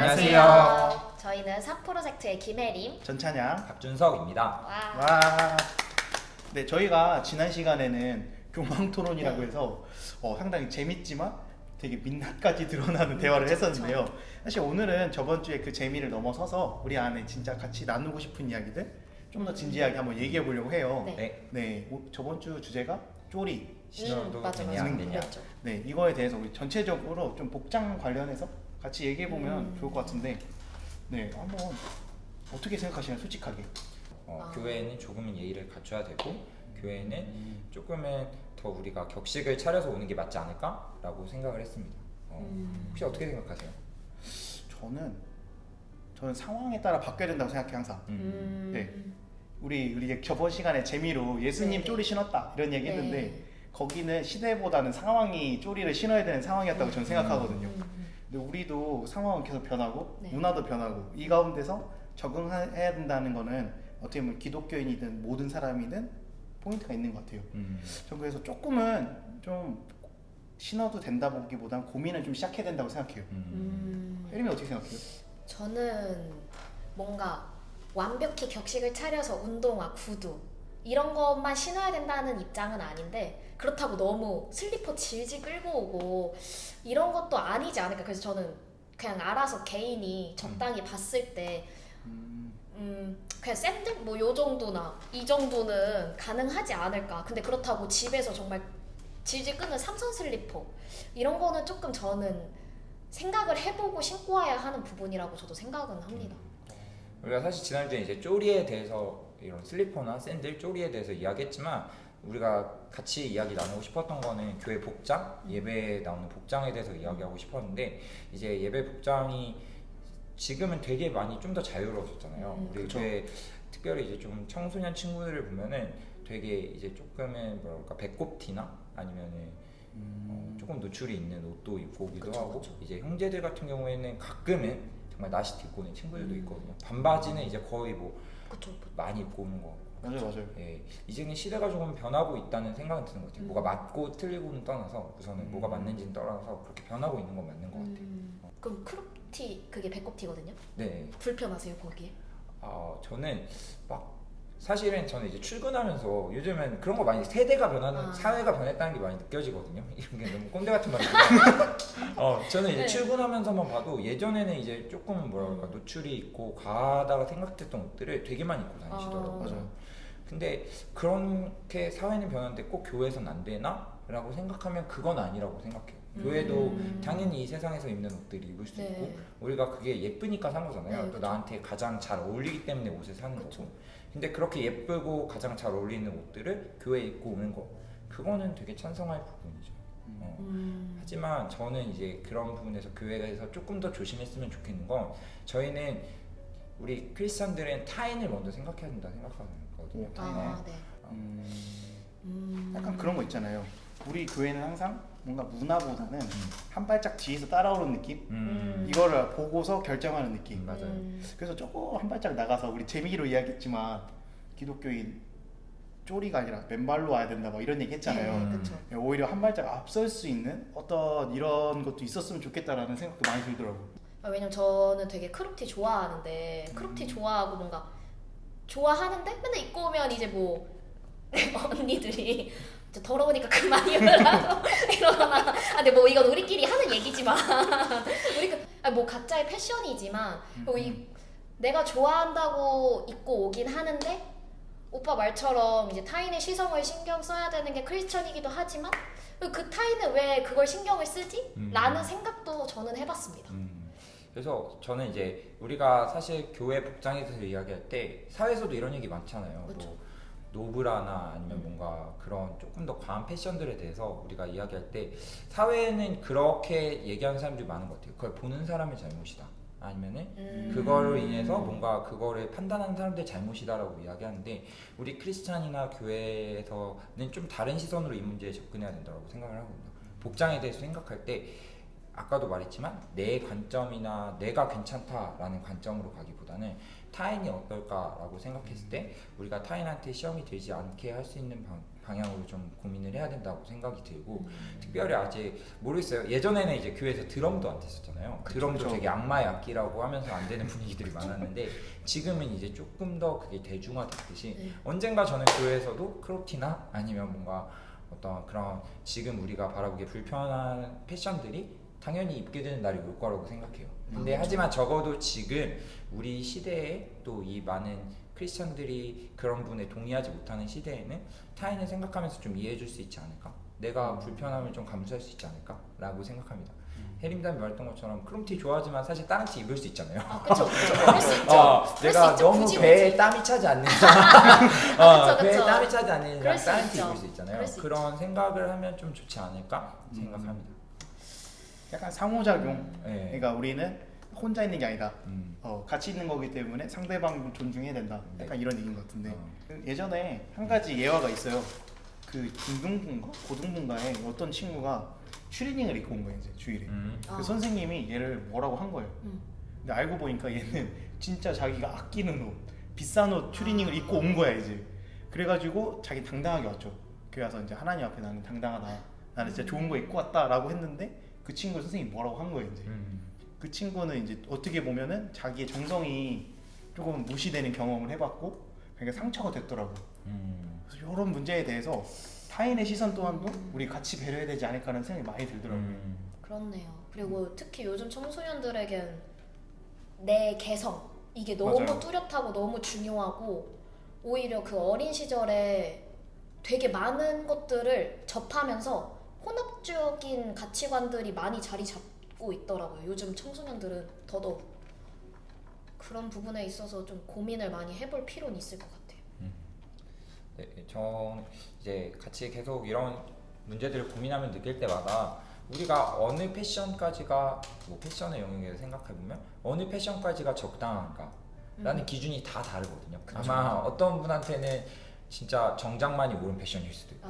안녕하세요. 저희는 삽프로젝트의 김혜림, 전찬양. 박준석입니다. 와. 네, 저희가 지난 시간에는 교망토론이라고 네. 해서 상당히 재밌지만 되게 민낯까지 드러나는 대화를 그쵸, 했었는데요. 사실 오늘은 저번 주에 그 재미를 넘어서서 우리 안에 진짜 같이 나누고 싶은 이야기들 좀 더 진지하게 한번 얘기해 보려고 해요. 네. 네, 저번 주 주제가 쪼리. 신호도 맞아, 되냐 안 되냐. 그랬죠. 네, 이거에 대해서 우리 전체적으로 좀 복장 관련해서 같이 얘기해 보면 좋을 것 같은데, 네, 한번 어떻게 생각하시나요, 솔직하게? 교회에는 조금은 예의를 갖춰야 되고 교회에는 조금은 더 우리가 격식을 차려서 오는 게 맞지 않을까라고 생각을 했습니다. 혹시 어떻게 생각하세요? 저는 상황에 따라 바뀌어야 된다고 생각해 항상. 네. 우리 저번 시간에 재미로 예수님 네. 쪼리 신었다 이런 얘기 했는데 네. 거기는 시대보다는 상황이 쪼리를 신어야 되는 상황이었다고 저는 생각하거든요. 근데 우리도 상황은 계속 변하고 네. 문화도 변하고 이 가운데서 적응해야 된다는 거는 어떻게 보면 기독교인이든 모든 사람이든 포인트가 있는 것 같아요. 전 그래서 조금은 좀 신어도 된다 보기보단 고민을 좀 시작해야 된다고 생각해요. 혜림이 어떻게 생각해요? 저는 뭔가 완벽히 격식을 차려서 운동화, 구두 이런 것만 신어야 된다는 입장은 아닌데 그렇다고 너무 슬리퍼 질질 끌고 오고 이런 것도 아니지 않을까. 그래서 저는 그냥 알아서 개인이 적당히 봤을 때 그냥 샌들 뭐 요 정도나 이 정도는 가능하지 않을까. 근데 그렇다고 집에서 정말 질질 끄는 삼선 슬리퍼 이런 거는 조금 저는 생각을 해보고 신고 와야 하는 부분이라고 저도 생각은 합니다. 우리가 사실 지난주에 이제 쪼리에 대해서 이런 슬리퍼나 샌들, 쪼리에 대해서 이야기했지만 우리가 같이 이야기 나누고 싶었던 거는 교회 복장, 예배에 나오는 복장에 대해서 이야기하고 싶었는데 이제 예배 복장이 지금은 되게 많이 좀 더 자유로워졌잖아요. 우리 그쵸. 교회 특별히 이제 좀 청소년 친구들을 보면은 되게 이제 조금은 뭐랄까 배꼽티나 아니면은 조금 노출이 있는 옷도 입고 오기도 그쵸, 하고 그쵸. 이제 형제들 같은 경우에는 가끔은 정말 나시티 입고 오는 친구들도 있거든요. 반바지는 이제 거의 뭐 그쵸. 많이 입고 오는 거. 맞아요. 예, 이제는 시대가 조금 변하고 있다는 생각은 드는 것 같아요. 뭐가 맞고 틀리고는 떠나서 우선은 뭐가 맞는지는 떠나서 그렇게 변하고 있는 건 맞는 것 같아요. 그럼 크롭티 그게 배꼽티거든요? 네, 불편하세요 거기에? 저는 막 사실은 저는 이제 출근하면서 요즘은 그런 거 많이 세대가 변하는 사회가 변했다는 게 많이 느껴지거든요. 이런 게 너무 꼰대 같은 말인데 저는 이제 네. 출근하면서만 봐도 예전에는 이제 조금 뭐랄까 노출이 있고 과하다고 생각했던 옷들을 되게 많이 입고 다니시더라고요. 맞아요. 근데 그렇게 사회는 변하는데 꼭 교회에선 안 되나? 라고 생각하면 그건 아니라고 생각해요. 교회도 당연히 이 세상에서 입는 옷들을 입을 수 네. 있고 우리가 그게 예쁘니까 산 거잖아요. 네, 또 그쵸. 나한테 가장 잘 어울리기 때문에 옷을 사는 그쵸. 거고. 근데 그렇게 예쁘고 가장 잘 어울리는 옷들을 교회에 입고 오는 거 그거는 되게 찬성할 부분이죠. 하지만 저는 이제 그런 부분에서 교회에서 조금 더 조심했으면 좋겠는 건 저희는 우리 크리스천들은 타인을 먼저 생각해야 된다 생각하거든요. 타인을. 네. 약간 그런 거 있잖아요. 우리 교회는 항상 뭔가 문화보다는 한 발짝 뒤에서 따라오는 느낌? 이거를 보고서 결정하는 느낌. 맞아요. 그래서 조금 한 발짝 나가서 우리 재미로 이야기했지만 기독교인 쪼리가 아니라 맨발로 와야 된다 막 이런 얘기 했잖아요. 네, 그쵸. 오히려 한 발짝 앞설 수 있는 어떤 이런 것도 있었으면 좋겠다라는 생각도 많이 들더라고요. 왜냐면 저는 되게 크롭티 좋아하는데 크롭티 좋아하고 뭔가 좋아하는데 맨날 입고 오면 이제 뭐 언니들이 이제 더러우니까 그만 입으라고 이러거나 근데 뭐 이건 우리끼리 하는 얘기지만 뭐 각자의 패션이지만 내가 좋아한다고 입고 오긴 하는데 오빠 말처럼 이제 타인의 시선을 신경 써야 되는 게 크리스천이기도 하지만 그 타인은 왜 그걸 신경을 쓰지? 라는 생각도 저는 해봤습니다. 그래서 저는 이제 우리가 사실 교회 복장에 대해서 이야기할 때 사회에서도 이런 얘기 많잖아요. 그쵸. 뭐 노브라나 아니면 뭔가 그런 조금 더 과한 패션들에 대해서 우리가 이야기할 때 사회에는 그렇게 얘기하는 사람들이 많은 것 같아요. 그걸 보는 사람의 잘못이다. 아니면은 그거로 인해서 뭔가 그거를 판단하는 사람들의 잘못이다라고 이야기하는데 우리 크리스찬이나 교회에서는 좀 다른 시선으로 이 문제에 접근해야 된다고 생각을 하거든요. 복장에 대해서 생각할 때 아까도 말했지만 내 관점이나 내가 괜찮다라는 관점으로 가기보다는 타인이 어떨까라고 생각했을 때 우리가 타인한테 시험이 되지 않게 할 수 있는 방향으로 좀 고민을 해야 된다고 생각이 들고 특별히 아직 모르겠어요. 예전에는 이제 교회에서 드럼도 안 됐었잖아요. 드럼도 그쵸. 되게 악마의 악기라고 하면서 안 되는 분위기들이 많았는데 지금은 이제 조금 더 그게 대중화됐듯이 네. 언젠가 저는 교회에서도 크롭티나 아니면 뭔가 어떤 그런 지금 우리가 바라보기에 불편한 패션들이 당연히 입게 되는 날이 올 거라고 생각해요. 근데 하지만 적어도 지금 우리 시대에 또 이 많은 크리스천들이 그런 부분에 동의하지 못하는 시대에는 타인을 생각하면서 좀 이해해 줄 수 있지 않을까? 내가 불편함을 좀 감수할 수 있지 않을까? 라고 생각합니다. 혜림담이 말했던 것처럼 크롬티 좋아하지만 사실 다른 티 입을 수 있잖아요. 아, 그쵸. 그럴 수 있죠. 그럴 내가 수 있죠. 너무 굳이 배에 굳이. 땀이 차지 않는 그쵸, 배에 그쵸. 땀이 차지 않는 그럴 이상 수 다른 티 있죠. 입을 수 있잖아요. 그럴 수 그런 생각을 하면 좀 좋지 않을까 생각합니다. 약간 상호작용. 네. 그러니까 우리는 혼자 있는 게 아니다. 음. 같이 있는 거기 때문에 상대방 존중해야 된다. 약간 이런 얘기인 것 같은데 예전에 한 가지 예화가 있어요. 그 중등부인가 고등부인가에 어떤 친구가 추리닝을 입고 온 거예요. 이제 주일에. 그 선생님이 얘를 뭐라고 한 거예요. 근데 알고 보니까 얘는 진짜 자기가 아끼는 옷, 비싼 옷 추리닝을 입고 온 거야 이제. 그래가지고 자기 당당하게 왔죠. 교회 와서 이제 하나님 앞에 나는 당당하다. 나는 진짜 좋은 거 입고 왔다라고 했는데 그 친구 선생님이 뭐라고 한 거예요 이제. 그 친구는 이제 어떻게 보면은 자기의 정성이 조금 무시되는 경험을 해봤고 그러니까 상처가 됐더라고. 그래서 이런 문제에 대해서 타인의 시선 또한도 우리 같이 배려해야 되지 않을까라는 생각이 많이 들더라고요. 그렇네요. 그리고 특히 요즘 청소년들에겐 내 개성 이게 너무 맞아요. 뚜렷하고 너무 중요하고 오히려 그 어린 시절에 되게 많은 것들을 접하면서 혼합적인 가치관들이 많이 자리 잡고 있더라고요. 요즘 청소년들은 더더욱 그런 부분에 있어서 좀 고민을 많이 해볼 필요는 있을 것 같아요. 네, 저 이제 같이 계속 이런 문제들을 고민하면 느낄 때마다 우리가 어느 패션까지가 뭐 패션의 영역에서 생각해 보면 어느 패션까지가 적당한가라는 기준이 다 다르거든요. 아마 어떤 분한테는 진짜 정장만이 옳은 패션일 수도 있고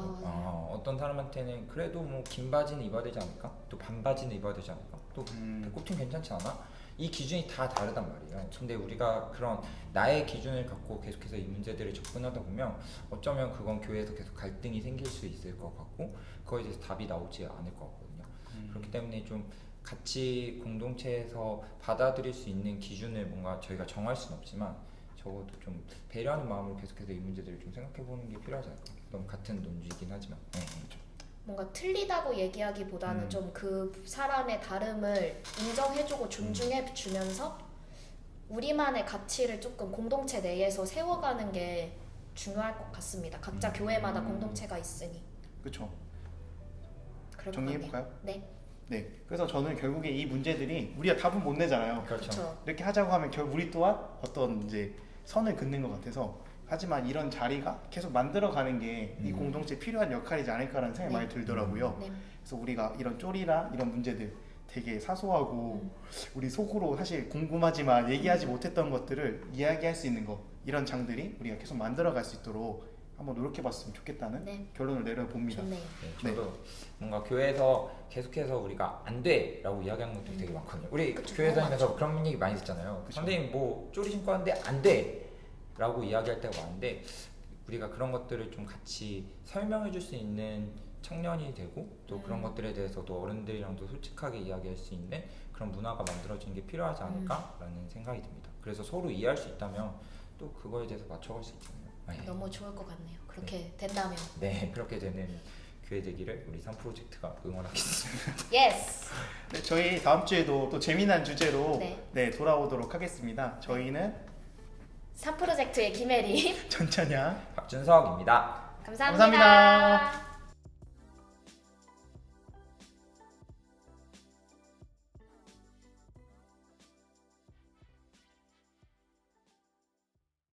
어떤 사람한테는 그래도 뭐 긴 바지는 입어야 되지 않을까? 또 반바지는 입어야 되지 않을까? 또 배꼽팅 괜찮지 않아? 이 기준이 다 다르단 말이에요. 근데 우리가 그런 나의 기준을 갖고 계속해서 이 문제들을 접근하다 보면 어쩌면 그건 교회에서 계속 갈등이 생길 수 있을 것 같고 그거에 대해서 답이 나오지 않을 것 같거든요. 그렇기 때문에 좀 같이 공동체에서 받아들일 수 있는 기준을 뭔가 저희가 정할 수는 없지만 적어도 좀 배려하는 마음으로 계속해서 이 문제들을 좀 생각해보는 게 필요하지 않을까. 너무 같은 논지이긴 하지만 뭔가 틀리다고 얘기하기보다는 좀 그 사람의 다름을 인정해주고 존중해주면서 우리만의 가치를 조금 공동체 내에서 세워가는 게 중요할 것 같습니다. 각자 교회마다 공동체가 있으니. 그렇죠. 그럴 것 정리해볼까요? 같네요. 네. 네. 그래서 저는 결국에 이 문제들이 우리가 답은 못 내잖아요. 그렇죠. 이렇게 하자고 하면 결국 우리 또한 어떤 이제 선을 긋는 것 같아서 하지만 이런 자리가 계속 만들어가는 게 이 공동체에 필요한 역할이지 않을까라는 생각이 많이 들더라고요. 네. 그래서 우리가 이런 쪼리나 이런 문제들 되게 사소하고 우리 속으로 사실 궁금하지만 얘기하지 못했던 것들을 이야기할 수 있는 거 이런 장들이 우리가 계속 만들어갈 수 있도록 한번 노력해봤으면 좋겠다는 결론을 내려봅니다. 좋네요. 네, 저도 뭔가 교회에서 계속해서 우리가 안 돼라고 이야기하는 것들이 되게 많거든요. 우리 교회 다니면서 그런 얘기 많이 듣잖아요. 선생님 뭐 쪼리 신고 하는데 안 돼라고 이야기할 때가 많은데 우리가 그런 것들을 좀 같이 설명해 줄 수 있는 청년이 되고 또 그런 것들에 대해서도 어른들이랑도 솔직하게 이야기할 수 있는 그런 문화가 만들어지는 게 필요하지 않을까라는 생각이 듭니다. 그래서 서로 이해할 수 있다면 또 그거에 대해서 맞춰갈 수 있잖아요. 너무 좋을 것 같네요. 그렇게 된다면. 네, 그렇게 되는 교회 되기를 우리 3프로젝트가 응원하겠습니다. 예스. 네, 저희 다음 주에도 또 재미난 주제로 네. 돌아오도록 하겠습니다. 저희는 3프로젝트의 김혜림. 전찬양 박준석입니다. 감사합니다. 감사합니다.